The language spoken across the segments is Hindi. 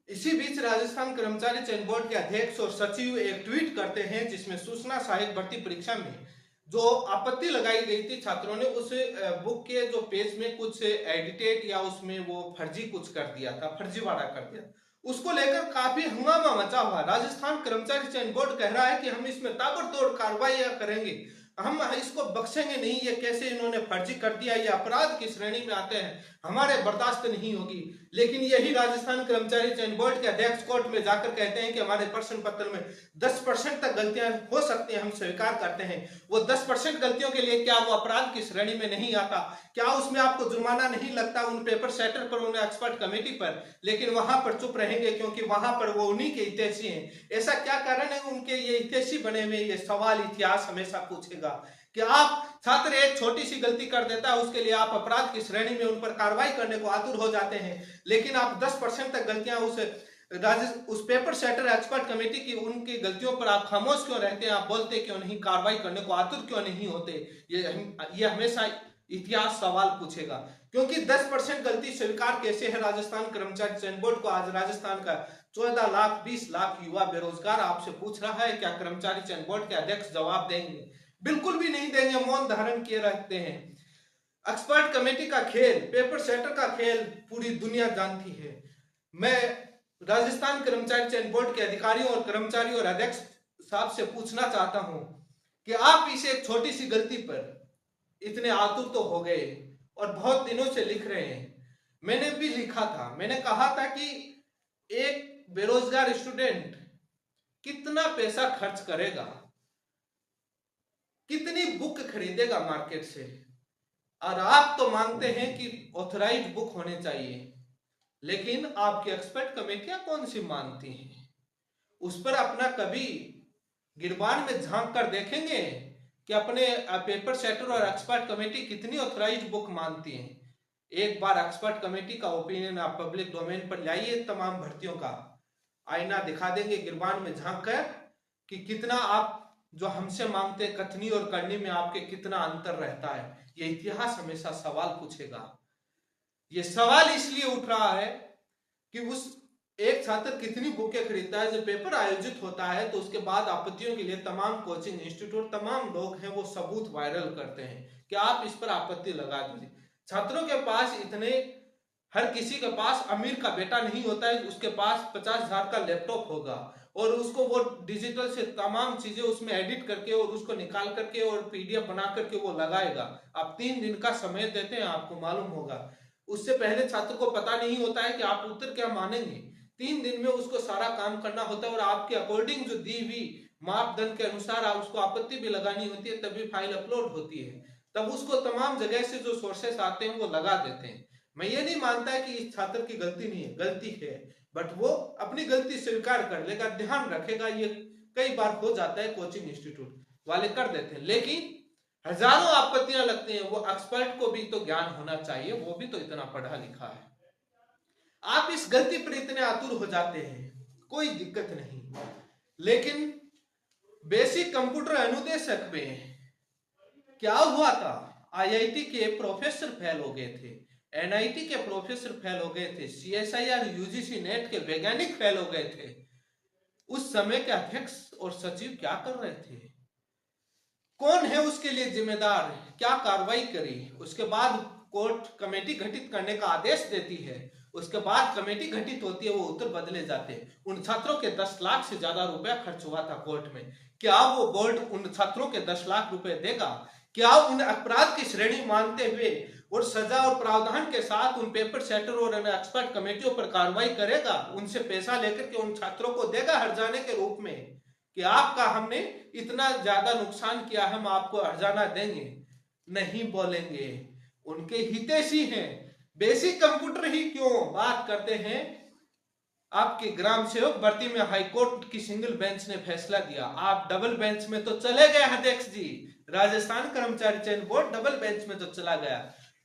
इसी बीच राजस्थान कर्मचारी चयन बोर्ड के अध्यक्ष और सचिव एक ट्वीट करते हैं जिसमें सूचना सहायक भर्ती परीक्षा में जो आपत्ति लगाई गई थी छात्रों ने उस बुक के जो पेज में कुछ एडिटेड या उसमें वो फर्जी कुछ कर दिया था, फर्जीवाड़ा कर दिया। उसको लेकर काफी हंगामा मचा हुआ। राजस्थान कर्मचारी चयन बोर्ड कह रहा है कि हम इसमें ताबड़तोड़ कार्रवाई करेंगे, हम इसको बख्शेंगे नहीं, ये कैसे इन्होंने फर्जी कर दिया, ये अपराध की श्रेणी में आते हैं, हमारे बर्दाश्त नहीं होगी। लेकिन यही राजस्थान कर्मचारी चयन बोर्ड के अध्यक्ष कोर्ट में जाकर कहते हैं कि हमारे प्रश्न पत्र में 10% तक गलतियां हो सकती हैं, हम स्वीकार करते हैं। वो 10% गलतियों के लिए क्या वो अपराध की श्रेणी में नहीं आता? क्या उसमें आपको जुर्माना नहीं लगता उन पेपर सेटर पर, उन एक्सपर्ट कमेटी पर? लेकिन वहां पर चुप रहेंगे क्योंकि वहां पर वो उन्हीं के हितैषी हैं। ऐसा क्या कारण है उनके ये हितैषी बने हुए? ये सवाल इतिहास हमेशा पूछेगा कि आप छात्र एक छोटी सी गलती कर देता है उसके लिए आप अपराध की श्रेणी में उन पर कार्रवाई करने को आतुर हो जाते हैं, लेकिन आप 10% तक गलतियां उस पेपर सेटर एक्सपर्ट कमेटी की उनकी गलतियों पर आप खामोश क्यों रहते हैं? आप बोलते क्यों नहीं, कार्रवाई करने को आतुर क्यों नहीं होते? ये हमेशा इतिहास सवाल पूछेगा। क्योंकि 10% गलती स्वीकार कैसे है राजस्थान कर्मचारी चयन बोर्ड को? आज राजस्थान का 14 लाख 20 लाख युवा बेरोजगार आपसे पूछ रहा है, क्या कर्मचारी चयन बोर्ड के अध्यक्ष जवाब देंगे? बिल्कुल भी नहीं देंगे, मौन धारण किए रहते हैं। एक्सपर्ट कमेटी का खेल, पेपर सेटर का खेल पूरी दुनिया जानती है। मैं राजस्थान कर्मचारी चयन बोर्ड के अधिकारियों और कर्मचारियों और अध्यक्ष साहब से पूछना चाहता हूं कि आप इसे एक छोटी सी गलती पर इतने आतुर तो हो गए और बहुत दिनों से लिख रहे हैं। मैंने भी लिखा था, मैंने कहा था कि एक बेरोजगार स्टूडेंट कितना पैसा खर्च करेगा, कितनी बुक खरीदेगा मार्केट से, और आप तो मांगते हैं कि ऑथराइज्ड बुक होने चाहिए, लेकिन आपकी एक्सपर्ट कमेटियां कौन सी मानती हैं? उस पर अपना कभी गिरबान में झांक कर देखेंगे कि अपने पेपर सेटर और एक्सपर्ट कमेटी कितनी ऑथराइज्ड बुक मानती है? एक बार एक्सपर्ट कमेटी का ओपिनियन आप पब्लिक डोमेन पर लाइए, तमाम भर्तियों का आईना दिखा देंगे गिरबान में झांक कर कि कितना आप जो हमसे मांगते कथनी और करनी में आपके कितना अंतर रहता है। ये इतिहास हमेशा सवाल पूछेगा। ये सवाल इसलिए उठ रहा है कि उस एक छात्र कितनी बुकें खरीदता है। जब पेपर आयोजित होता है तो उसके बाद आपत्तियों के लिए तमाम कोचिंग इंस्टीट्यूट, तमाम लोग हैं वो सबूत वायरल करते हैं कि आप इस पर आपत्ति लगा दीजिए। छात्रों के पास इतने, हर किसी के पास अमीर का बेटा नहीं होता है उसके पास 50,000 का लैपटॉप होगा और उसको वो डिजिटल से तमाम चीजें उसमें एडिट करके और उसको निकाल करके और पीडीएफ बना करके वो लगाएगा। आप 3 दिन का समय देते हैं, आपको मालूम होगा। उससे पहले छात्र को पता नहीं होता है कि आप उत्तर क्या मानेंगे। 3 दिन में उसको सारा काम करना होता है और आपके अकॉर्डिंग जो दी हुई मापदंड के अनुसार आप उसको आपत्ति भी लगानी होती है, तभी फाइल अपलोड होती है। तब उसको तमाम जगह से जो सोर्सेस आते हैं वो लगा देते हैं। मैं ये नहीं मानता है कि इस छात्र की गलती नहीं है, गलती है, बट वो अपनी गलती स्वीकार कर लेगा, ध्यान रखेगा। ये कई बार हो जाता है, कोचिंग इंस्टीट्यूट वाले कर देते हैं, लेकिन हजारों आपत्तियां लगती हैं। वो एक्सपर्ट को भी तो ज्ञान होना चाहिए, वो भी तो इतना पढ़ा लिखा है। आप इस गलती पर इतने आतुर हो जाते हैं, कोई दिक्कत नहीं, लेकिन बेसिक कंप्यूटर अनुदेशक में क्या हुआ था? आईआईटी के प्रोफेसर फेल हो गए थे, एनआईटी के प्रोफेसर फेल हो गए थे, सीएसआईआर यूजीसी नेट के वैज्ञानिक फेल हो गए थे। उस समय के अध्यक्ष और सचिव क्या कर रहे थे? कौन है उसके लिए जिम्मेदार? क्या कार्रवाई करी? उसके बाद कोर्ट कमेटी गठित करने का आदेश देती है, उसके बाद कमेटी गठित होती है, वो उत्तर बदले जाते हैं। उन छात्रों के 10 लाख से ज्यादा रुपया खर्च हुआ था कोर्ट में। क्या वो बोर्ड उन छात्रों के 10 लाख रुपए देगा? क्या उन अपराध की श्रेणी मानते हुए और सजा और प्रावधान के साथ उन पेपर सेटर और एक्सपर्ट कमेटियों पर कार्रवाई करेगा? उनसे पैसा लेकर के उन छात्रों को देगा हर्जाने के रूप में कि आपका हमने इतना ज्यादा नुकसान किया, हम आपको हर्जाना देंगे? नहीं बोलेंगे। उनके हितैषी हैं। बेसिक कंप्यूटर ही क्यों बात करते हैं, आपके ग्राम सेवक भर्ती में हाईकोर्ट की सिंगल बेंच ने फैसला दिया, आप डबल बेंच में तो चले गए अध्यक्ष जी। राजस्थान कर्मचारी चयन बोर्ड डबल बेंच में तो चला गया।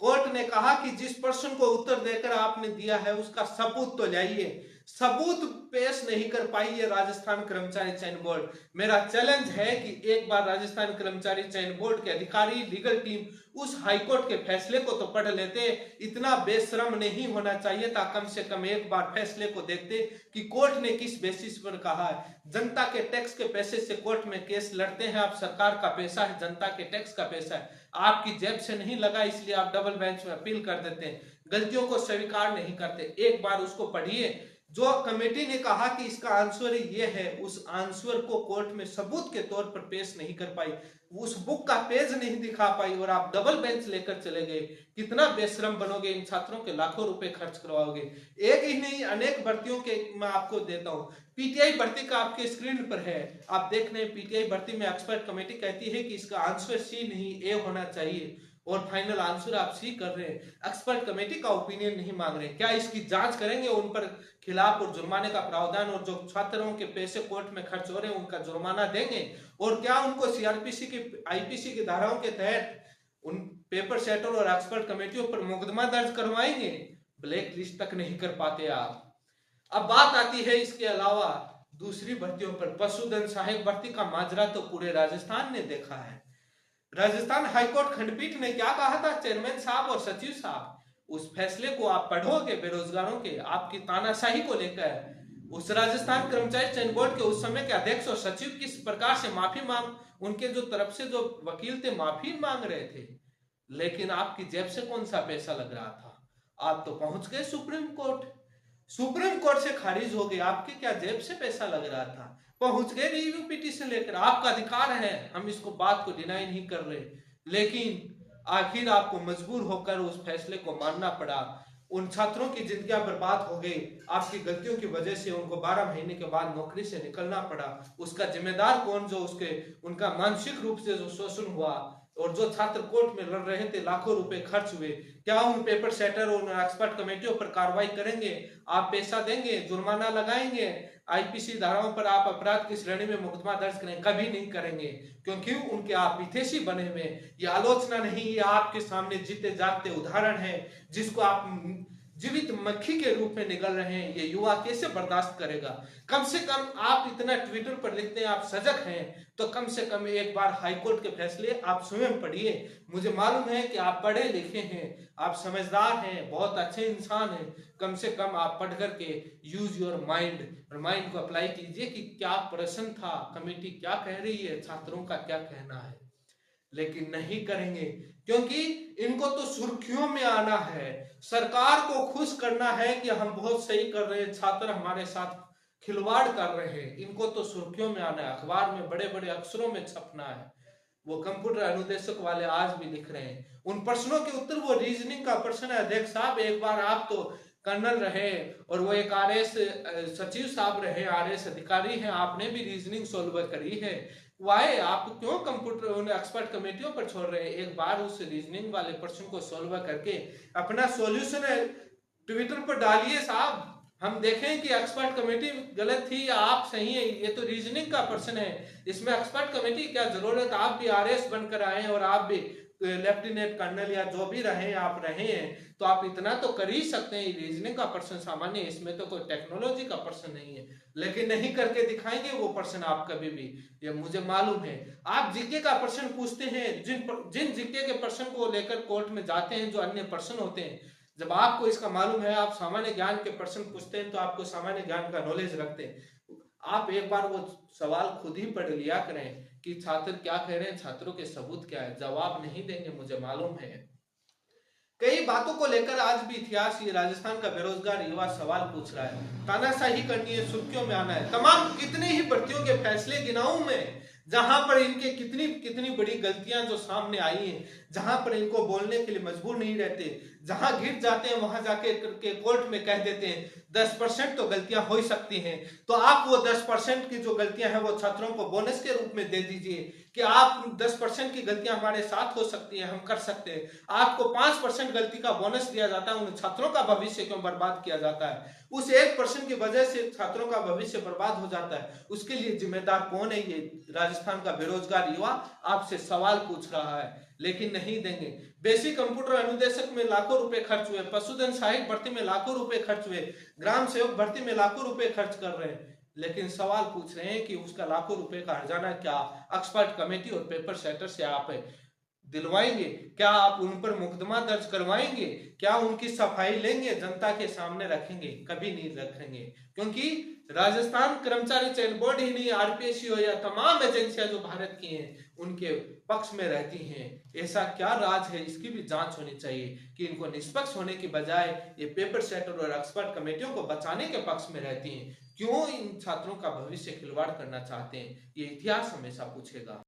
कोर्ट ने कहा कि जिस प्रश्न को उत्तर देकर आपने दिया है उसका सबूत तो लाइए। सबूत पेश नहीं कर पाई ये राजस्थान कर्मचारी चयन बोर्ड। मेरा चैलेंज है कि एक बार राजस्थान कर्मचारी चयन बोर्ड के अधिकारी, लीगल टीम उस हाईकोर्ट के फैसले को तो पढ़ लेते। इतना बेशरम नहीं होना चाहिए था, कम से कम एक बार फैसले को देखते कि कोर्ट ने किस बेसिस पर कहा है। जनता के टैक्स के पैसे से कोर्ट में केस लड़ते हैं आप, सरकार का पैसा है, जनता के टैक्स का पैसा है, आपकी जेब से नहीं लगा, इसलिए आप डबल बेंच में अपील कर देते हैं, गलतियों को स्वीकार नहीं करते। एक बार उसको पढ़िए। जो कमेटी ने कहा कि इसका आंसर ये है, उस आंसर को कोर्ट में सबूत के तौर पर पेश नहीं कर पाई, उस बुक का पेज नहीं दिखा पाई और आप डबल बेंच लेकर चले गए। कितना बेशरम बनोगे, इन छात्रों के लाखों रुपए खर्च करवाओगे। एक ही नहीं, अनेक भर्तियों के मैं आपको देता हूं। पीटीआई भर्ती का आपके स्क्रीन पर है, आप देख रहे हैं। पीटीआई भर्ती में एक्सपर्ट कमेटी कहती है कि इसका आंसर सी नहीं ए होना चाहिए और फाइनल आंसर आप सी कर रहे हैं। एक्सपर्ट कमेटी का ओपिनियन नहीं मांग रहे। क्या इसकी जांच करेंगे, उन पर खिलाफ और जुर्माने का प्रावधान, और जो छात्रों के पैसे कोर्ट में खर्च हो रहे हैं उनका जुर्माना देंगे? और क्या उनको सीआरपीसी की, आईपीसी की धाराओं के तहत उन पेपर सेटर और एक्सपर्ट कमेटियों पर मुकदमा दर्ज करवाएंगे? ब्लैक लिस्ट तक नहीं कर पाते आप। अब बात आती है इसके अलावा दूसरी भर्तियों पर। पशुधन सहायक भर्ती का माजरा तो पूरे राजस्थान ने देखा है। राजस्थान हाईकोर्ट खंडपीठ ने क्या कहा था चेयरमैन साहब और सचिव साहब, उस फैसले को आप पढ़ोगे बेरोजगारों के, आपकी तानाशाही को लेकर। उस राजस्थान कर्मचारी चयन बोर्ड के उस समय के अध्यक्ष और सचिव किस प्रकार से माफी मांग, उनके जो तरफ से जो वकील थे माफी मांग रहे थे, लेकिन आपकी जेब से कौन सा पैसा लग रहा था? आप तो पहुंच गए सुप्रीम कोर्ट, सुप्रीम कोर्ट से खारिज हो गए, आपके क्या जेब से पैसा लग रहा था? पहुंच गए रिव्यू पिटीशन लेकर, आपका अधिकार है, हम इसको बात को डिनाई नहीं कर रहे, लेकिन आखिर आपको मजबूर होकर उस फैसले को मानना पड़ा। उन छात्रों की जिंदगियां बर्बाद हो गई, आपकी गलतियों की वजह से उनको 12 महीने के बाद नौकरी से निकलना पड़ा। उसका जिम्मेदार कौन? जो उसके उनका मानसिक रूप से जो शोषण हुआ, और जो छात्र कोर्ट में लड़ रहे थे, लाखों रुपए खर्च हुए। क्या उन पेपर सेटर और एक्सपर्ट कमेटियों पर कार्रवाई करेंगे? आप पैसा देंगे, जुर्माना लगाएंगे, आईपीसी धाराओं पर आप अपराध की श्रेणी में मुकदमा दर्ज करें? कभी नहीं करेंगे, क्योंकि उनके आप हितैषी बने हुए। ये आलोचना नहीं, ये आपके सामने जीते जागते उदाहरण है, जिसको आप जीवित मक्खी के रूप में निकल रहे हैं। ये युवा कैसे बर्दाश्त करेगा? कम से कम आप इतना ट्विटर पर लिखते हैं, आप सजग हैं, तो कम से कम एक बार हाईकोर्ट के फैसले आप स्वयं पढ़िए। मुझे मालूम है कि आप पढ़े लिखे हैं, आप समझदार हैं, बहुत अच्छे इंसान हैं। कम से कम आप पढ़ करके यूज योर माइंड, और माइंड को अप्लाई कीजिए कि क्या प्रश्न था, कमेटी क्या कह रही है, छात्रों का क्या कहना है। लेकिन नहीं करेंगे, क्योंकि इनको तो सुर्खियों में आना है, सरकार को खुश करना है कि हम बहुत सही कर रहे हैं, छात्र हमारे साथ खिलवाड़ कर रहे हैं। इनको तो सुर्खियों में आना है, अखबार में बड़े बड़े अक्षरों में छपना है। वो कंप्यूटर अनुदेशक वाले आज भी लिख रहे हैं उन प्रश्नों के उत्तर। वो रीजनिंग का प्रश्न है, अध्यक्ष साहब एक बार आप तो कर्नल रहे और वो एक आरएस सचिव साहब रहे, आरएस अधिकारी हैं, आपने भी रीजनिंग सोल्व करी है, वाई आप क्यों कंप्यूटर एक्सपर्ट कमेटियों पर छोड़ रहे हैं? एक बार उस रीजनिंग वाले प्रश्न को सोल्व करके अपना सॉल्यूशन ट्विटर पर डालिए साहब, हम देखें कि एक्सपर्ट कमेटी गलत थी या आप सही है। ये तो रीजनिंग का प्रश्न है, इसमें एक्सपर्ट कमेटी क्या जरूरत? आप भी आरएस बनकर आए और आप भी लेफ्टिनेंट कर्नल या जो भी रहे आप रहे हैं, तो आप इतना तो कर ही सकते हैं। रीजनिंग का प्रश्न सामान्य, इसमें तो कोई टेक्नोलॉजी का प्रश्न नहीं है, लेकिन नहीं करके दिखाएंगे वो प्रश्न आप कभी भी, ये मुझे मालूम है। आप जीके का प्रश्न पूछते हैं, जिन जीके के प्रश्न को लेकर कोर्ट में जाते हैं, जो अन्य प्रश्न होते हैं, जब आपको इसका मालूम है, आप सामान्य ज्ञान के प्रश्न पूछते हैं, तो आपको सामान्य ज्ञान का नॉलेज रखते हैं। आप एक बार वो सवाल खुद ही पढ़ लिया करें कि छात्र क्या कह रहे हैं, छात्रों के सबूत क्या है। जवाब नहीं देंगे, मुझे मालूम है। कई बातों को लेकर आज भी इतिहास, ये राजस्थान का बेरोजगार युवा सवाल पूछ रहा है, तानाशाही करनी है, सुर्खियों में आना है। तमाम कितने ही भर्तियों के फैसले गिनाऊं मैं, जहां पर इनके कितनी कितनी बड़ी गलतियां जो सामने आई हैं, जहां पर इनको बोलने के लिए मजबूर नहीं रहते, जहां गिर जाते हैं वहां जाके कोर्ट में कह देते हैं, 10% तो गलतियां हो ही सकती हैं, तो आप वो 10% की जो गलतियां हैं वो छात्रों को बोनस के रूप में दे दीजिए कि आप 10% की गलतियां हमारे साथ हो सकती हैं, हम कर सकते हैं। आपको 5% गलती का बोनस दिया जाता है, उन छात्रों का भविष्य क्यों बर्बाद किया जाता है? उस 1% की वजह से छात्रों का भविष्य बर्बाद हो जाता है, उसके लिए जिम्मेदार कौन है? ये राजस्थान का बेरोजगार युवा आपसे सवाल पूछ रहा है, लेकिन नहीं देंगे। बेसिक कंप्यूटर अनुदेशक में लाखों रुपए खर्च हुए, पशुधन सहायक भर्ती में लाखों रुपए खर्च हुए, ग्राम सेवक भर्ती में लाखों रुपए खर्च कर रहे हैं, लेकिन सवाल पूछ रहे हैं कि उसका लाखों रुपए का हर्जाना क्या एक्सपर्ट कमेटी और पेपर सेटर से आप दिलवाएंगे? क्या आप उन पर मुकदमा दर्ज करवाएंगे? क्या उनकी सफाई लेंगे, जनता के सामने रखेंगे? कभी नहीं रखेंगे, क्योंकि राजस्थान कर्मचारी चयन बोर्ड ही नहीं, आरपीएससी या तमाम एजेंसियां जो भारत की हैं उनके पक्ष में रहती हैं। ऐसा क्या राज है? इसकी भी जांच होनी चाहिए कि इनको निष्पक्ष होने की बजाय ये पेपर सेटर और एक्सपर्ट कमेटियों को बचाने के पक्ष में रहती हैं। क्यों इन छात्रों का भविष्य खिलवाड़ करना चाहते हैं? ये इतिहास हमेशा पूछेगा।